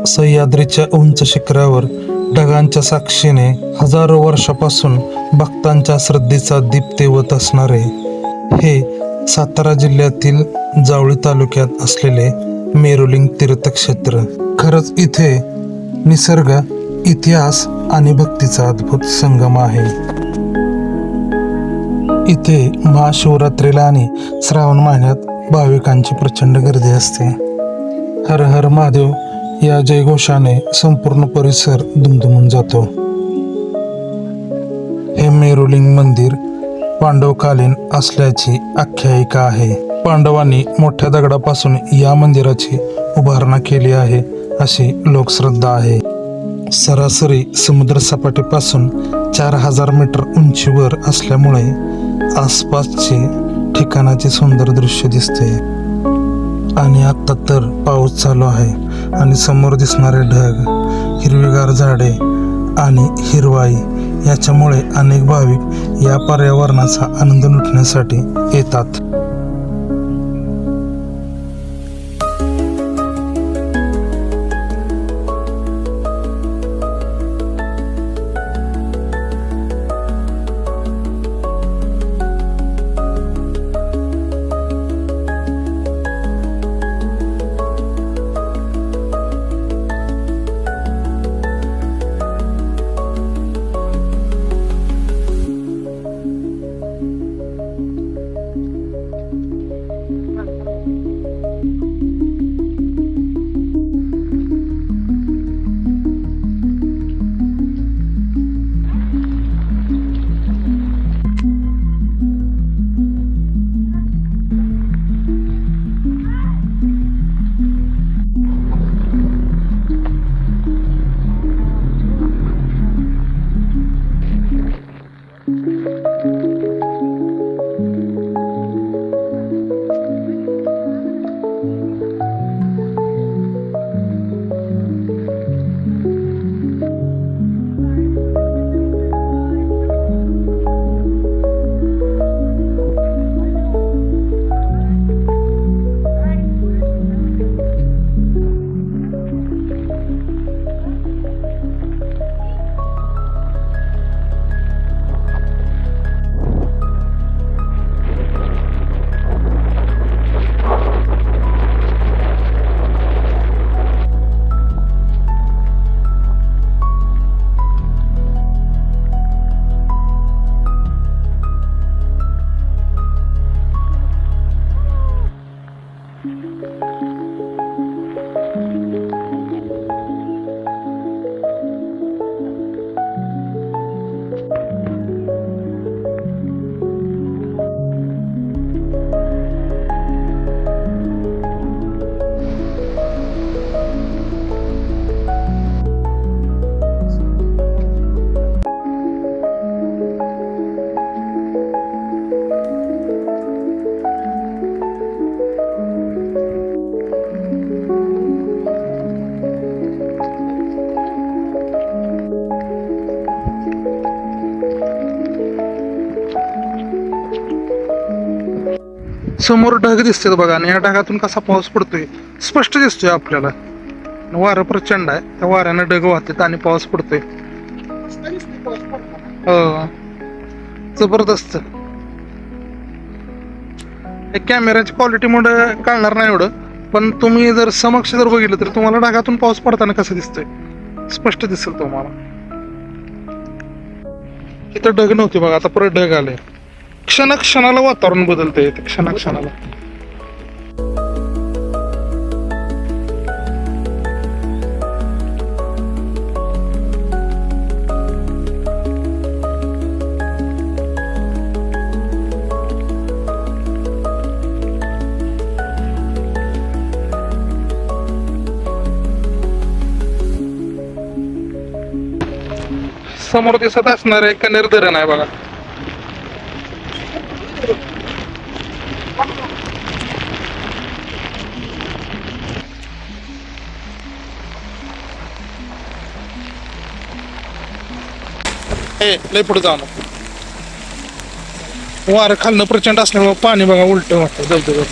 सह्याद्रीच्या उंच शिखरावर ढगांच्या साक्षीने हजारो वर्षापासून भक्तांच्या श्रद्धेचा दीप तेवत असणारे हे सातारा जिल्ह्यातील जावळी तालुक्यात असलेले मेरुलिंग तीर्थक्षेत्र. खरंच इथे निसर्ग, इतिहास आणि भक्तीचा अद्भुत संगम आहे. इथे महाशिवरात्रीला आणि श्रावण महिन्यात भाविकांची प्रचंड गर्दी असते. हर हर महादेव या जयघोषाने संपूर्ण परिसर दुमदुमून जातो. हे मेरुलिंग मंदिर पांडवकालीन असल्याची आख्यायिका आहे. पांडवांनी मोठ्या दगडापासून या मंदिराची उभारणा केली आहे अशी लोकश्रद्धा आहे. सरासरी समुद्रसपाटीपासून 4000 मीटर उंचीवर असल्यामुळे आसपासचे ठिकाणाचे सुंदर दृश्य दिसते. आणि आता तर पाऊस चालू आहे आणि समोर दिसणारे ढग, हिरवीगार झाडे आणि हिरवाई याच्यामुळे अनेक भाविक या पर्यावरणाचा आनंद लुटण्यासाठी येतात. समोर ढग दिसतात बघा, आणि या ढगातून कसा पाऊस पडतोय स्पष्ट दिसतोय आपल्याला. वारं प्रचंड आहे, त्या वाऱ्यानं ढग वाहतात आणि पाऊस पडतोय. जबरदस्त. कॅमेऱ्याची क्वालिटी मुळे कळणार नाही एवढं, पण तुम्ही जर समक्ष जर बघितलं तर तुम्हाला ढगातून पाऊस पडताना कसं दिसतोय स्पष्ट दिसेल तुम्हाला. इथं ढग नव्हते बघा, आता परत ढग आले. क्षणाला वातावरण बदलतंय, क्षणाला. समोर दिसत असणार आहे कनेर धरण आहे बघा. लय पुढे जाणं वारं खालनं प्रचंड असल्यामुळे पाणी बघा उलट वाटतं धबधब्यात.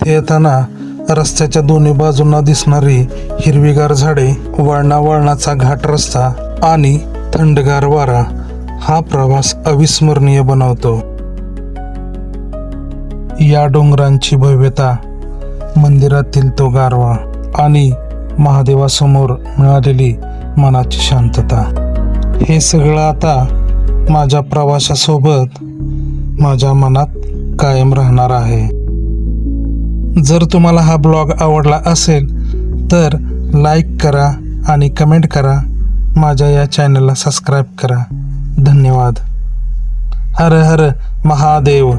इथे येताना रस्त्याच्या दोन्ही बाजूंना दिसणारी हिरवीगार झाडे, वळणावळणाचा घाट रस्ता आणि थंडगार वारा हा प्रवास अविस्मरणीय बनवतो. या डोंगरांची भव्यता, मंदिरातील तो गारवा आणि महादेवासमोर मिळालेली मनाची शांतता, हे सगळं आता माझ्या प्रवासासोबत माझ्या मनात कायम राहणार आहे. जर तुम्हाला हा ब्लॉग आवडला असेल तर लाईक करा आणि कमेंट करा. माझ्या या चॅनलला सबस्क्राईब करा. धन्यवाद. हर हर महादेव.